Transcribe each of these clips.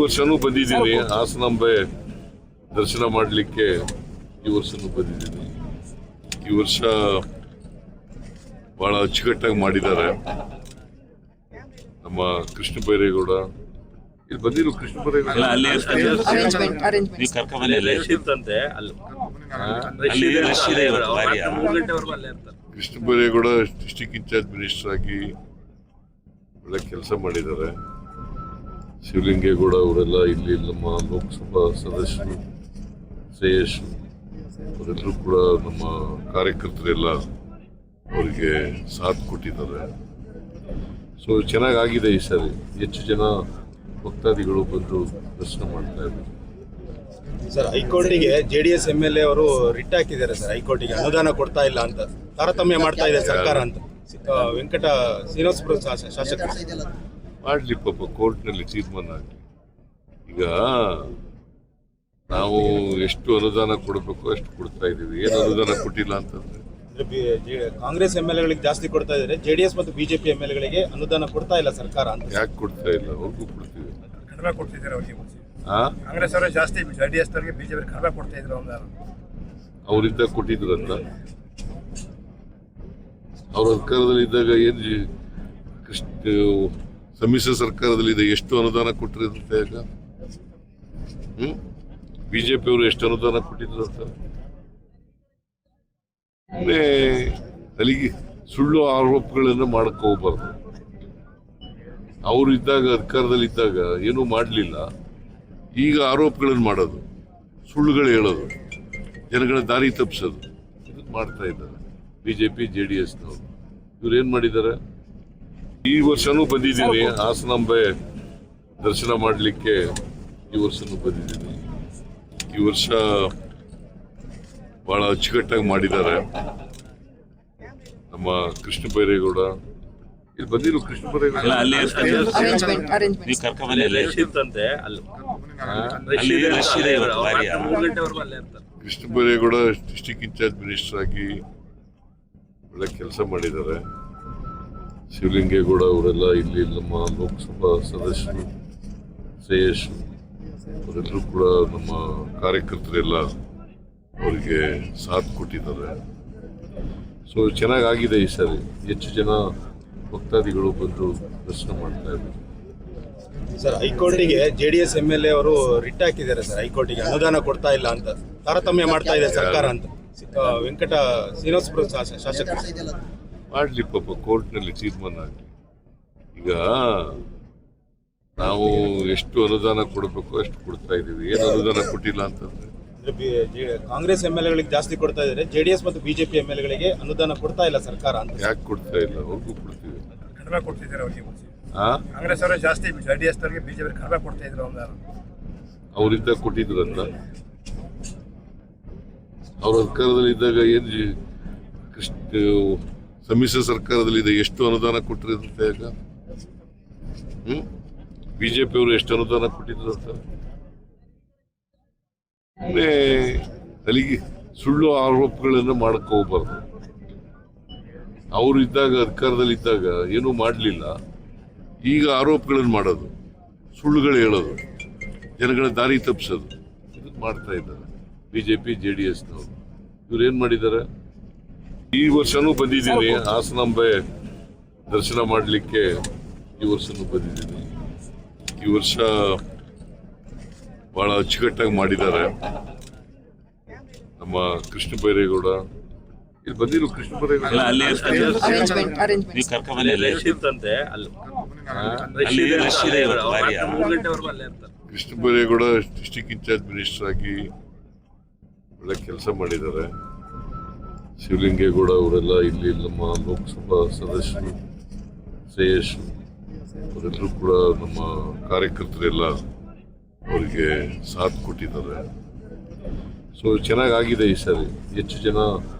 ವರ್ಷನೂ ಬಂದಿದ್ದೀನಿ ಹಾಸನಾಂಬೆ ದರ್ಶನ ಮಾಡಲಿಕ್ಕೆ. ಈ ವರ್ಷನೂ ಬಂದಿದ್ದೀನಿ. ಈ ವರ್ಷ ಬಹಳ ಅಚ್ಚುಕಟ್ಟಾಗಿ ಮಾಡಿದ್ದಾರೆ. ನಮ್ಮ ಕೃಷ್ಣ ಬೈರೇಗೌಡ ಇಲ್ಲಿ ಬಂದಿರು. Krishna Byregowda Krishna Byregowda district in charge minister ಆಗಿ ಒಳ್ಳೆ ಕೆಲಸ ಮಾಡಿದ್ದಾರೆ. ಶಿವಲಿಂಗೇಗೌಡ ಅವರೆಲ್ಲ ಇಲ್ಲಿ ನಮ್ಮ ಲೋಕಸಭಾ ಸದಸ್ಯರು, ಶ್ರೇಯಸ್ ಅವರೆಲ್ಲರೂ ಕೂಡ ನಮ್ಮ ಕಾರ್ಯಕರ್ತರೆಲ್ಲ ಅವರಿಗೆ ಸಾಥ್ ಕೊಟ್ಟಿದ್ದಾರೆ. ಸೊ ಚೆನ್ನಾಗಾಗಿದೆ. ಈ ಸಾರಿ ಹೆಚ್ಚು ಜನ ಭಕ್ತಾದಿಗಳು ಬಂದು ದರ್ಶನ ಮಾಡ್ತಾ ಇದ್ದಾರೆ. ಸರ್, ಹೈಕೋರ್ಟಿಗೆ JDS MLA ಅವರು ರಿಟ್ ಹಾಕಿದ್ದಾರೆ ಸರ್. ಹೈಕೋರ್ಟಿಗೆ ಅನುದಾನ ಕೊಡ್ತಾ ಇಲ್ಲ ಅಂತ ತಾರತಮ್ಯ ಮಾಡ್ತಾ ಇದೆ ಸರ್ಕಾರ ಅಂತ ವೆಂಕಟ ಶ್ರೀನಿವಾಸಪುರ ಶಾಸಕರು ಮಾಡ್ಲಿ ಪಾಪ, ಕೋರ್ಟ್ನಲ್ಲಿ ತೀರ್ಮಾನ ಆಗಲಿ. ಈಗ ನಾವು ಎಷ್ಟು ಅನುದಾನ ಕೊಡಬೇಕು ಅಷ್ಟು ಕೊಡ್ತಾ ಇದ್ದೀವಿ. ಏನು ಅನುದಾನ ಕೊಟ್ಟಿಲ್ಲ ಅಂತಂದ್ರೆ ಕಾಂಗ್ರೆಸ್ MLAಗಳಿಗೆ ಜಾಸ್ತಿ ಕೊಡ್ತಾ ಇದ್ದಾರೆ, JDS ಮತ್ತು BJP MLAಗಳಿಗೆ ಅನುದಾನ ಕೊಡ್ತಾ ಇಲ್ಲ ಸರ್ಕಾರ ಅಂತ. ಯಾಕೆ ಕೊಡ್ತಾ ಇಲ್ಲ? ಅವ್ರಿಗೂ ಕೊಡ್ತೀವಿ. ಕಡಿಮೆ ಕೊಡ್ತಿದ್ದಾರೆ ಅವರಿಗೆ. ಕಾಂಗ್ರೆಸ್ ಅವರು ಜಾಸ್ತಿ, JDS ಅವರಿಗೆ BJP ಕಡಿಮೆ ಕೊಡ್ತಾ ಇದ್ರು. ಅವರಿಂದ ಕೊಟ್ಟಿದ್ರಂತ. ಅವ್ರ ಅಧಿಕಾರದಲ್ಲಿದ್ದಾಗ ಏನು ಸಮ್ಮಿಶ್ರ ಸರ್ಕಾರದಲ್ಲಿದೆ ಎಷ್ಟು ಅನುದಾನ ಕೊಟ್ಟಿರಂತ? ಈಗ BJP ಅವರು ಎಷ್ಟು ಅನುದಾನ ಕೊಟ್ಟಿದ್ರಂತ? ಅಲ್ಲಿಗೆ ಸುಳ್ಳು ಆರೋಪಗಳನ್ನು ಮಾಡಕ್ ಹೋಗ್ಬಾರ್ದು. ಅವರು ಇದ್ದಾಗ, ಅಧಿಕಾರದಲ್ಲಿದ್ದಾಗ ಏನೂ ಮಾಡಲಿಲ್ಲ. ಈಗ ಆರೋಪಗಳನ್ನು ಮಾಡೋದು, ಸುಳ್ಳುಗಳು ಹೇಳೋದು, ಜನಗಳ ದಾರಿ ತಪ್ಪಿಸೋದು, ಇದು ಮಾಡ್ತಾ ಇದ್ದಾರೆ BJP JDSನವರು. ಇವ್ರೇನ್ ಮಾಡಿದ್ದಾರೆ? ಈ ವರ್ಷನೂ ಬಂದಿದ್ದೀನಿ ಹಾಸನಾಂಬೆ ದರ್ಶನ ಮಾಡಲಿಕ್ಕೆ. ಈ ವರ್ಷನೂ ಬಂದಿದ್ದೀನಿ. ಈ ವರ್ಷ ಬಹಳ ಅಚ್ಚುಕಟ್ಟಾಗಿ ಮಾಡಿದ್ದಾರೆ. ನಮ್ಮ ಕೃಷ್ಣ ಬೈರೇಗೌಡ ಇಲ್ಲಿ ಬಂದಿರು. Krishna Byregowda Krishna Byregowda district in charge minister ಆಗಿ ಒಳ್ಳೆ ಕೆಲಸ ಮಾಡಿದ್ದಾರೆ. ಶಿವಲಿಂಗೇಗೌಡ ಅವರೆಲ್ಲ ಇಲ್ಲಿ ನಮ್ಮ ಲೋಕಸಭಾ ಸದಸ್ಯರು, ಶ್ರೇಯಸ್ ಅವರೆಲ್ಲರೂ ಕೂಡ ನಮ್ಮ ಕಾರ್ಯಕರ್ತರೆಲ್ಲ ಅವರಿಗೆ ಸಾಥ್ ಕೊಟ್ಟಿದ್ದಾರೆ. ಸೊ ಚೆನ್ನಾಗಾಗಿದೆ. ಈ ಸಾರಿ ಹೆಚ್ಚು ಜನ ಭಕ್ತಾದಿಗಳು ಬಂದು ದರ್ಶನ ಮಾಡ್ತಾ ಇದ್ದಾರೆ. ಸರ್, ಹೈಕೋರ್ಟಿಗೆ JDS MLA ಅವರು ರಿಟ್ ಹಾಕಿದ್ದಾರೆ ಸರ್. ಹೈಕೋರ್ಟಿಗೆ ಅನುದಾನ ಕೊಡ್ತಾ ಇಲ್ಲ ಅಂತ ತಾರತಮ್ಯ ಮಾಡ್ತಾ ಇದೆ ಸರ್ಕಾರ ಅಂತ ವೆಂಕಟ ಶ್ರೀನಿವಾಸಪುರ ಶಾಸಕರು ಮಾಡ್ಲಿ ಪಾಪ, ಕೋರ್ಟ್ನಲ್ಲಿ ತೀರ್ಮಾನ ಆಗಲಿ. ಈಗ ನಾವು ಎಷ್ಟು ಅನುದಾನ ಕೊಡಬೇಕು ಅಷ್ಟು ಕೊಡ್ತಾ ಇದ್ದೀವಿ. ಏನು ಅನುದಾನ ಕೊಟ್ಟಿಲ್ಲ ಅಂತಂದ್ರೆ ಕಾಂಗ್ರೆಸ್ MLAಗಳಿಗೆ ಜಾಸ್ತಿ ಕೊಡ್ತಾ ಇದ್ದಾರೆ, JDS ಮತ್ತು BJP MLAಗಳಿಗೆ ಅನುದಾನ ಕೊಡ್ತಾ ಇಲ್ಲ ಸರ್ಕಾರ ಅಂತ. ಯಾಕೆ ಕೊಡ್ತಾ ಇಲ್ಲ? ಅವ್ರಿಗೂ ಕೊಡ್ತೀವಿ. ಕಡಿಮೆ ಕೊಡ್ತಿದ್ದಾರೆ ಅವರಿಗೆ. ಕಾಂಗ್ರೆಸ್ ಅವರು ಜಾಸ್ತಿ, JDS ಅವರಿಗೆ BJP ಕಡಿಮೆ ಕೊಡ್ತಾ ಇದ್ರು. ಅವರಿಂದ ಕೊಟ್ಟಿದ್ರಂತ. ಅವ್ರ ಅಧಿಕಾರದಲ್ಲಿದ್ದಾಗ ಏನು ಸಮ್ಮಿಶ್ರ ಸರ್ಕಾರದಲ್ಲಿದೆ ಎಷ್ಟು ಅನುದಾನ ಕೊಟ್ಟಿರಂತ? ಈಗ BJP ಅವರು ಎಷ್ಟು ಅನುದಾನ ಕೊಟ್ಟಿದ್ರಂತ? ಅಲ್ಲಿಗೆ ಸುಳ್ಳು ಆರೋಪಗಳನ್ನು ಮಾಡಕ್ ಹೋಗ್ಬಾರ್ದು. ಅವರು ಇದ್ದಾಗ, ಅಧಿಕಾರದಲ್ಲಿದ್ದಾಗ ಏನೂ ಮಾಡಲಿಲ್ಲ. ಈಗ ಆರೋಪಗಳನ್ನು ಮಾಡೋದು, ಸುಳ್ಳುಗಳು ಹೇಳೋದು, ಜನಗಳ ದಾರಿ ತಪ್ಪಿಸೋದು, ಇದು ಮಾಡ್ತಾ ಇದ್ದಾರೆ BJP JDSನವರು. ಇವ್ರೇನ್ ಮಾಡಿದ್ದಾರೆ? ಈ ವರ್ಷನೂ ಬಂದಿದ್ದೀನಿ ಹಾಸನಾಂಬೆ ದರ್ಶನ ಮಾಡಲಿಕ್ಕೆ. ಈ ವರ್ಷನೂ ಬಂದಿದ್ದೀನಿ. ಈ ವರ್ಷ ಬಹಳ ಅಚ್ಚುಕಟ್ಟಾಗಿ ಮಾಡಿದ್ದಾರೆ. ನಮ್ಮ ಕೃಷ್ಣ ಬೈರೇಗೌಡ ಇಲ್ಲಿ ಬಂದಿರು. Krishna Byregowda Krishna Byregowda district in charge minister ಆಗಿ ಒಳ್ಳೆ ಕೆಲಸ ಮಾಡಿದ್ದಾರೆ. ಶಿವಲಿಂಗೇಗೌಡ ಅವರೆಲ್ಲ ಇಲ್ಲಿ ನಮ್ಮ ಲೋಕಸಭಾ ಸದಸ್ಯರು, ಶ್ರೇಯಸ್ ಅವರೆಲ್ಲರೂ ಕೂಡ ನಮ್ಮ ಕಾರ್ಯಕರ್ತರೆಲ್ಲ ಅವರಿಗೆ ಸಾಥ್ ಕೊಟ್ಟಿದ್ದಾರೆ. ಸೊ ಚೆನ್ನಾಗಾಗಿದೆ. ಈ ಸಾರಿ ಹೆಚ್ಚು ಜನ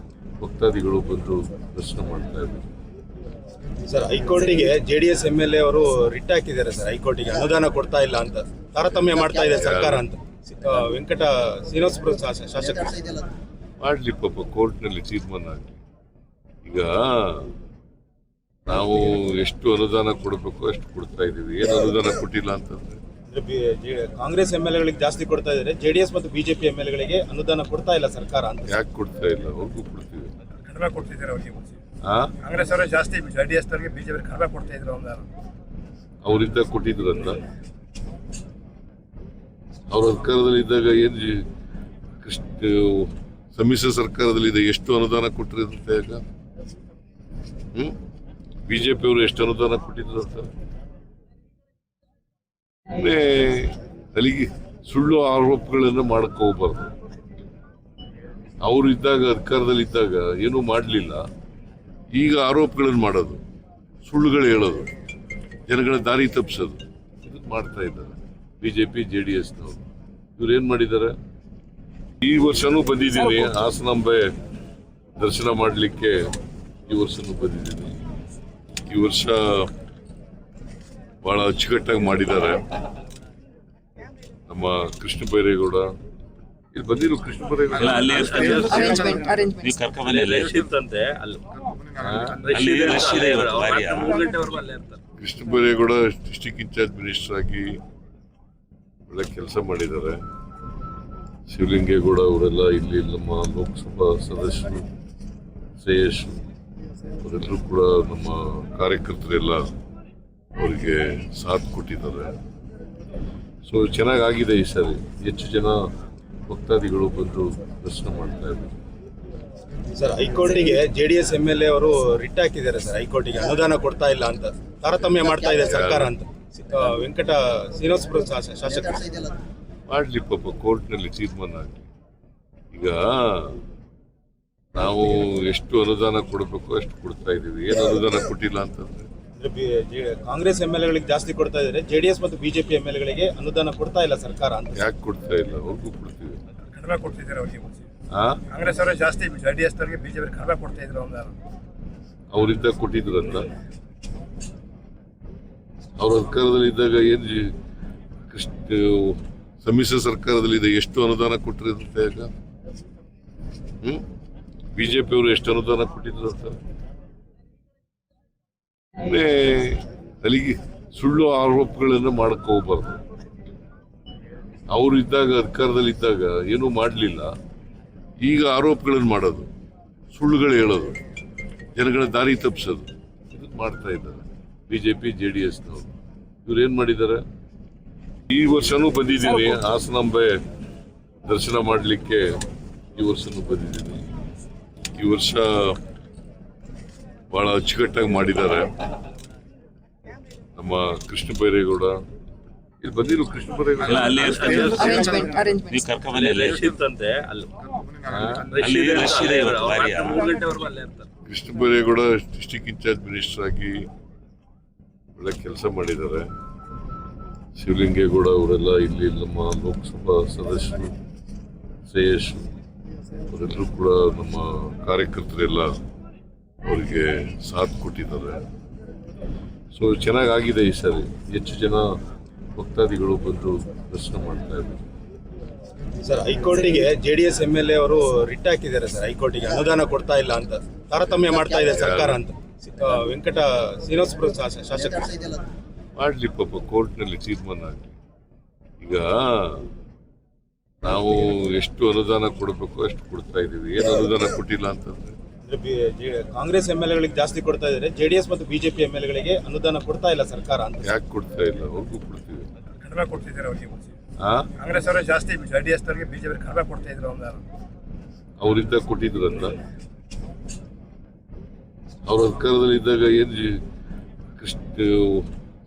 ಭಕ್ತಾದಿಗಳು ಬಂದು ದರ್ಶನ ಮಾಡ್ತಾ ಇದ್ದಾರೆ. ಸರ್, ಹೈಕೋರ್ಟಿಗೆ JDS MLA ಅವರು ರಿಟ್ ಹಾಕಿದ್ದಾರೆ ಸರ್. ಹೈಕೋರ್ಟಿಗೆ ಅನುದಾನ ಕೊಡ್ತಾ ಇಲ್ಲ ಅಂತ ತಾರತಮ್ಯ ಮಾಡ್ತಾ ಇದೆ ಸರ್ಕಾರ ಅಂತ ವೆಂಕಟ ಶ್ರೀನಿವಾಸಪುರ ಶಾಸಕರು ಮಾಡ್ಲಿ ಪಾಪ, ಕೋರ್ಟ್ನಲ್ಲಿ ತೀರ್ಮಾನ ಆಗಲಿ. ಈಗ ನಾವು ಎಷ್ಟು ಅನುದಾನ ಕೊಡಬೇಕು ಅಷ್ಟು ಕೊಡ್ತಾ ಇದ್ದೀವಿ. ಏನು ಅನುದಾನ ಕೊಟ್ಟಿಲ್ಲ ಅಂತಂದ್ರೆ ಕಾಂಗ್ರೆಸ್ ಎಂಎಲ್ಎಗಳಿಗೆ ಜಾಸ್ತಿ ಕೊಡ್ತಾ ಇದ್ದಾರೆ, ಜೆಡಿಎಸ್ ಮತ್ತು ಬಿಜೆಪಿ ಎಂಎಲ್ಎಗಳಿಗೆ ಅನುದಾನ ಕೊಡ್ತಾ ಇಲ್ಲ ಸರ್ಕಾರ ಅಂತ. ಯಾಕೆ ಕೊಡ್ತಾ ಇಲ್ಲ? ಅವ್ರಿಗೂ ಕೊಡ್ತೀವಿ. ಕಡಿಮೆ ಕೊಡ್ತಿದ್ದಾರೆ ಅವರಿಗೆ. ಆ ಕಾಂಗ್ರೆಸ್ ಅವರೇ ಜಾಸ್ತಿ JDS ಅವರಿಗೆ ಬಿಜೆಪಿ ಕಡಿಮೆ ಕೊಡ್ತಾ ಇದ್ರು ಅನುದಾನ. ಅವರಿಂದ ಕೊಟ್ಟಿದ್ರಂತ. ಅವ್ರ ಅಧಿಕಾರದಲ್ಲಿ ಇದ್ದಾಗ ಏನು ಸಮ್ಮಿಶ್ರ ಸರ್ಕಾರದಲ್ಲಿ ಇದೆ ಎಷ್ಟು ಅನುದಾನ ಕೊಟ್ಟಿರುತ್ತೆ ಈಗ? ಬಿಜೆಪಿ ಅವರು ಎಷ್ಟು ಅನುದಾನ ಕೊಟ್ಟಿದ್ರು ಅಂತ ಅಲ್ಲಿಗೆ ಸುಳ್ಳು ಆರೋಪಗಳನ್ನು ಮಾಡಕ್ ಹೋಗ್ಬಾರ್ದು. ಅವರು ಇದ್ದಾಗ ಅಧಿಕಾರದಲ್ಲಿ ಇದ್ದಾಗ ಏನೂ ಮಾಡಲಿಲ್ಲ, ಈಗ ಆರೋಪಗಳನ್ನು ಮಾಡೋದು, ಸುಳ್ಳುಗಳು ಹೇಳೋದು, ಜನಗಳ ದಾರಿ ತಪ್ಪಿಸೋದು, ಇದು ಮಾಡ್ತಾ ಇದ್ದಾರೆ ಬಿಜೆಪಿ JDSನವರು. ಇವ್ರೇನ್ ಮಾಡಿದ್ದಾರೆ? ಈ ವರ್ಷನೂ ಬಂದಿದ್ದೀನಿ ಹಾಸನಾಂಬೆ ದರ್ಶನ ಮಾಡಲಿಕ್ಕೆ. ಈ ವರ್ಷನೂ ಬಂದಿದ್ದೀನಿ. ಈ ವರ್ಷ ಬಹಳ ಅಚ್ಚುಕಟ್ಟಾಗಿ ಮಾಡಿದ್ದಾರೆ. ನಮ್ಮ ಕೃಷ್ಣ ಬೈರೇಗೌಡ ಇಲ್ಲಿ ಬಂದಿರು. Krishna Byregowda Krishna Byregowda district in charge minister ಆಗಿ ಒಳ್ಳೆ ಕೆಲಸ ಮಾಡಿದ್ದಾರೆ. ಶಿವಲಿಂಗೇಗೌಡ ಅವರೆಲ್ಲ ಇಲ್ಲಿ ನಮ್ಮ ಲೋಕಸಭಾ ಸದಸ್ಯರು, ಶ್ರೇಯಸ್ ಅವರೆಲ್ಲರೂ ಕೂಡ ನಮ್ಮ ಕಾರ್ಯಕರ್ತರೆಲ್ಲ ಅವರಿಗೆ ಸಾಥ್ ಕೊಟ್ಟಿದ್ದಾರೆ. ಸೊ ಚೆನ್ನಾಗಾಗಿದೆ ಈ ಸಾರಿ. ಹೆಚ್ಚು ಜನ ಭಕ್ತಾದಿಗಳು ಬಂದು ದರ್ಶನ ಮಾಡ್ತಾ ಇದ್ದಾರೆ. ಸರ್, ಹೈಕೋರ್ಟಿಗೆ ಜೆಡಿಎಸ್ ಎಂಎಲ್ಎ ಅವರು ರಿಟ್ ಹಾಕಿದ್ದಾರೆ ಸರ್, ಹೈಕೋರ್ಟಿಗೆ ಅನುದಾನ ಕೊಡ್ತಾ ಇಲ್ಲ ಅಂತ, ತಾರತಮ್ಯ ಮಾಡ್ತಾ ಇದೆ ಸರ್ಕಾರ ಅಂತ. ವೆಂಕಟ ಶ್ರೀನಿವಾಸಪುರ ಶಾಸಕರು ಮಾಡ್ಲಿ ಪಾಪ, ಕೋರ್ಟ್ನಲ್ಲಿ ತೀರ್ಮಾನ ಆಗಲಿ. ಈಗ ನಾವು ಎಷ್ಟು ಅನುದಾನ ಕೊಡಬೇಕು ಅಷ್ಟು ಕೊಡ್ತಾ ಇದ್ದೀವಿ. ಏನು ಅನುದಾನ ಕೊಟ್ಟಿಲ್ಲ ಅಂತಂದ್ರೆ ಕಾಂಗ್ರೆಸ್ ಎಂಎಲ್ಎಗಳಿಗೆ ಜಾಸ್ತಿ ಕೊಡ್ತಾ ಇದ್ದಾರೆ, ಜೆಡಿಎಸ್ ಮತ್ತು ಬಿಜೆಪಿ ಎಂಎಲ್ಎಗಳಿಗೆ ಅನುದಾನ ಕೊಡ್ತಾ ಇಲ್ಲ ಸರ್ಕಾರ ಅಂತ. ಯಾಕೆ ಕೊಡ್ತಾ ಇಲ್ಲ? ಅವ್ರಿಗೂ ಕೊಡ್ತೀವಿ. ಕಡಿಮೆ ಕೊಡ್ತಿದ್ದಾರೆ ಅವರಿಗೆ. ಕಾಂಗ್ರೆಸ್ ಅವರೇ ಜಾಸ್ತಿ JDS ಅವರಿಗೆ ಬಿಜೆಪಿ ಕಡಿಮೆ ಕೊಡ್ತಾ ಇದ್ರು ಅನುದಾನ. ಅವರಿಂದ ಕೊಟ್ಟಿದ್ರಂತ. ಅವ್ರ ಅಧಿಕಾರದಲ್ಲಿ ಇದ್ದಾಗ ಏನು ಸಮ್ಮಿಶ್ರ ಸರ್ಕಾರದಲ್ಲಿ ಇದೆ ಎಷ್ಟು ಅನುದಾನ ಕೊಟ್ಟಿರುತ್ತೆ ಈಗ? ಬಿಜೆಪಿ ಅವರು ಎಷ್ಟು ಅನುದಾನ ಕೊಟ್ಟಿದ್ರು ಅಂತ ಅಲ್ಲಿಗೆ ಸುಳ್ಳು ಆರೋಪಗಳನ್ನು ಮಾಡಕ್ ಹೋಗ್ಬಾರ್ದು. ಅವರು ಇದ್ದಾಗ ಅಧಿಕಾರದಲ್ಲಿ ಇದ್ದಾಗ ಏನೂ ಮಾಡಲಿಲ್ಲ, ಈಗ ಆರೋಪಗಳನ್ನು ಮಾಡೋದು, ಸುಳ್ಳುಗಳು ಹೇಳೋದು, ಜನಗಳ ದಾರಿ ತಪ್ಪಿಸೋದು, ಇದು ಮಾಡ್ತಾ ಇದ್ದಾರೆ ಬಿಜೆಪಿ JDSನವರು. ಇವ್ರೇನ್ ಮಾಡಿದ್ದಾರೆ? ಈ ವರ್ಷನೂ ಬಂದಿದ್ದೀನಿ ಹಾಸನಾಂಬೆ ದರ್ಶನ ಮಾಡಲಿಕ್ಕೆ. ಈ ವರ್ಷನೂ ಬಂದಿದ್ದೀನಿ. ಈ ವರ್ಷ ಬಹಳ ಅಚ್ಚುಕಟ್ಟಾಗಿ ಮಾಡಿದ್ದಾರೆ. ನಮ್ಮ ಕೃಷ್ಣ ಬೈರೇಗೌಡ ಇಲ್ಲಿ ಬಂದಿರು. Krishna Byregowda Krishna Byregowda district in charge minister ಆಗಿ ಒಳ್ಳೆ ಕೆಲಸ ಮಾಡಿದ್ದಾರೆ. ಶಿವಲಿಂಗೇಗೌಡ ಅವರೆಲ್ಲ ಇಲ್ಲಿ ನಮ್ಮ ಲೋಕಸಭಾ ಸದಸ್ಯರು, ಶ್ರೇಯಸ್ ಅವರೆಲ್ಲರೂ ಕೂಡ ನಮ್ಮ ಕಾರ್ಯಕರ್ತರೆಲ್ಲ ಅವರಿಗೆ ಸಾಥ್ ಕೊಟ್ಟಿದ್ದಾರೆ. ಸೊ ಚೆನ್ನಾಗಾಗಿದೆ ಈ ಸಾರಿ. ಹೆಚ್ಚು ಜನ ಭಕ್ತಾದಿಗಳು ಬಂದು ದರ್ಶನ ಮಾಡ್ತಾ ಇದ್ದಾರೆ. ಸರ್, ಹೈಕೋರ್ಟಿಗೆ ಜೆಡಿಎಸ್ ಎಂಎಲ್ಎ ಅವರು ರಿಟ್ ಹಾಕಿದ್ದಾರೆ ಸರ್, ಹೈಕೋರ್ಟಿಗೆ ಅನುದಾನ ಕೊಡ್ತಾ ಇಲ್ಲ ಅಂತ, ತಾರತಮ್ಯ ಮಾಡ್ತಾ ಇದೆ ಸರ್ಕಾರ ಅಂತ. ವೆಂಕಟ ಶ್ರೀನಿವಾಸಪುರ ಶಾಸಕರು ಮಾಡ್ಲಿ ಪಾಪ, ಕೋರ್ಟ್ನಲ್ಲಿ ತೀರ್ಮಾನ ಆಗಲಿ. ಈಗ ನಾವು ಎಷ್ಟು ಅನುದಾನ ಕೊಡಬೇಕು ಅಷ್ಟು ಕೊಡ್ತಾ ಇದ್ದೀವಿ. ಏನು ಅನುದಾನ ಕೊಟ್ಟಿಲ್ಲ ಅಂತಂದ್ರೆ ಕಾಂಗ್ರೆಸ್ ಎಂಎಲ್ಎಗಳಿಗೆ ಜಾಸ್ತಿ ಕೊಡ್ತಾ ಇದ್ದಾರೆ, ಜೆಡಿಎಸ್ ಮತ್ತು ಬಿಜೆಪಿ ಎಂಎಲ್ಎಗಳಿಗೆ ಅನುದಾನ ಕೊಡ್ತಾ ಇಲ್ಲ ಸರ್ಕಾರ ಅಂತ. ಯಾಕೆ ಕೊಡ್ತಾ ಇಲ್ಲ? ಅವ್ರಿಗೂ ಕೊಡ್ತೀವಿ. ಕಡಿಮೆ ಕೊಡ್ತಿದ್ದಾರೆ ಅವರಿಗೆ. ಕಾಂಗ್ರೆಸ್ ಅವರೇ ಜಾಸ್ತಿ JDS ಅವರಿಗೆ ಬಿಜೆಪಿ ಕಡಿಮೆ ಕೊಡ್ತಾ ಇದ್ರು ಅನುದಾನ. ಅವರಿಂದ ಕೊಟ್ಟಿದ್ರಂತ. ಅವ್ರ ಅಧಿಕಾರದಲ್ಲಿ ಇದ್ದಾಗ ಏನು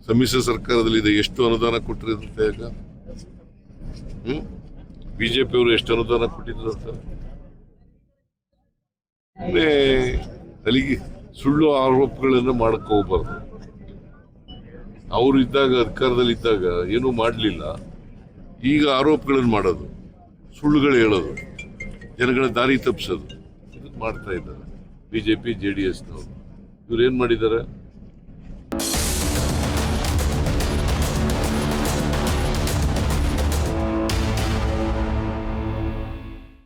ಸಮ್ಮಿಶ್ರ ಸರ್ಕಾರದಲ್ಲಿ ಇದೆ ಎಷ್ಟು ಅನುದಾನ ಕೊಟ್ಟಿರುತ್ತೆ ಈಗ? ಬಿಜೆಪಿ ಅವರು ಎಷ್ಟು ಅನುದಾನ ಕೊಟ್ಟಿದ್ರು ಅಂತ ಅಲ್ಲಿಗೆ ಸುಳ್ಳು ಆರೋಪಗಳನ್ನು ಮಾಡಕ್ ಹೋಗ್ಬಾರ್ದು. ಅವರು ಇದ್ದಾಗ ಅಧಿಕಾರದಲ್ಲಿ ಇದ್ದಾಗ ಏನೂ ಮಾಡಲಿಲ್ಲ, ಈಗ ಆರೋಪಗಳನ್ನು ಮಾಡೋದು, ಸುಳ್ಳುಗಳು ಹೇಳೋದು, ಜನಗಳ ದಾರಿ ತಪ್ಪಿಸೋದು, ಇದು ಮಾಡ್ತಾ ಇದ್ದಾರೆ ಬಿಜೆಪಿ JDSನವರು. ಇವ್ರೇನ್ ಮಾಡಿದ್ದಾರೆ?